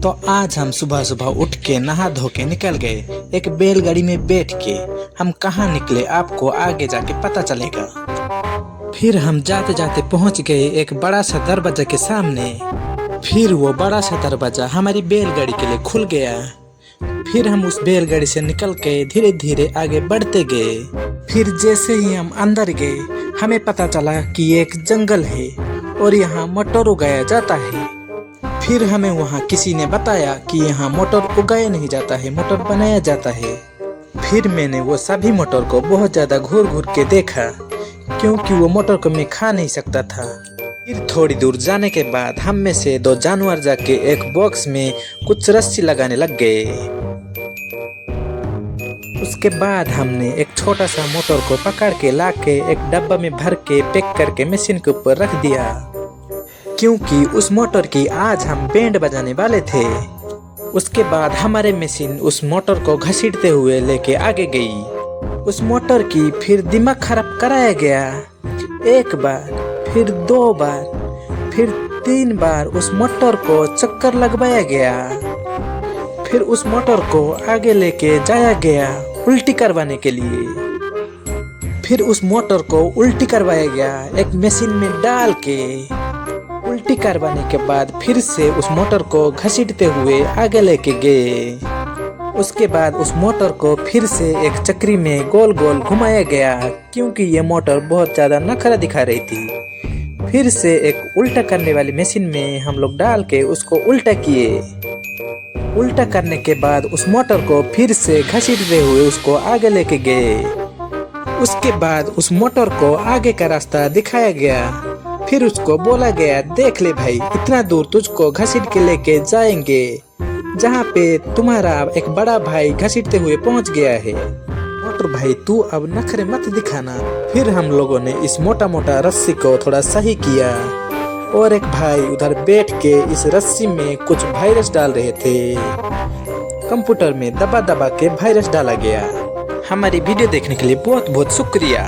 तो आज हम सुबह सुबह उठ के नहा धो के निकल गए एक बैलगाड़ी में बैठ के। हम कहाँ निकले आपको आगे जाके पता चलेगा। फिर हम जाते जाते पहुंच गए एक बड़ा सा दरवाजा के सामने। फिर वो बड़ा सा दरवाजा हमारी बैलगाड़ी के लिए खुल गया। फिर हम उस बैलगाड़ी से निकल के धीरे धीरे आगे बढ़ते गए। फिर जैसे ही हम अंदर गए हमें पता चला कि ये एक जंगल है और यहाँ मटर उगाया जाता है। फिर हमें वहाँ किसी ने बताया कि यहाँ मटर उगाया नहीं जाता है, मटर बनाया जाता है। फिर मैंने वो सभी मटर को बहुत ज़्यादा घूर घूर के देखा क्योंकि वो मटर को मैं खा नहीं सकता था। फिर थोड़ी दूर जाने के बाद हम में से दो जानवर जाके एक बॉक्स में कुछ रस्सी लगाने लग गए। उसके बाद हमने एक छोटा सा मोटर को पकड़ के लाके एक डब्बा में भर के पैक करके मशीन के ऊपर रख दिया क्योंकि उस मोटर की आज हम बैंड बजाने वाले थे। उसके बाद हमारे मशीन उस मोटर को घसीटते हुए लेके आगे गई। उस मोटर की फिर दिमाग खराब कराया गया। एक बार, फिर 2 बार, फिर 3 बार उस मोटर को चक्कर लगवाया गया। फिर उस मोटर को आगे लेके जाया गया उल्टी करवाने के लिए। फिर उस मोटर को उल्टी करवाया गया एक मशीन में डाल के। उल्टी करवाने के बाद फिर से उस मोटर को घसीटते हुए आगे लेके गए। उसके बाद उस मोटर को फिर से एक चक्री में गोल गोल घुमाया गया क्योंकि ये मोटर बहुत ज़्यादा नखरा दिखा रही थी। फिर से एक उल्टा करने वाली मशीन में हम लोग डाल के उसको उल्टा किए। उल्टा करने के बाद उस मोटर को फिर से घसीटते हुए उसको आगे लेके गए। उसके बाद उस मोटर को आगे का रास्ता दिखाया गया। फिर उसको बोला गया, देख ले भाई, इतना दूर तुझको घसीट के लेके जाएंगे जहाँ पे तुम्हारा एक बड़ा भाई घसीटते हुए पहुँच गया है। मोटर भाई तू अब नखरे मत दिखाना। फिर हम लोगों ने इस मोटा मोटा रस्सी को थोड़ा सही किया और एक भाई उधर बैठ के इस रस्सी में कुछ वायरस डाल रहे थे। कंप्यूटर में दबा दबा के वायरस डाला गया। हमारी वीडियो देखने के लिए बहुत बहुत शुक्रिया।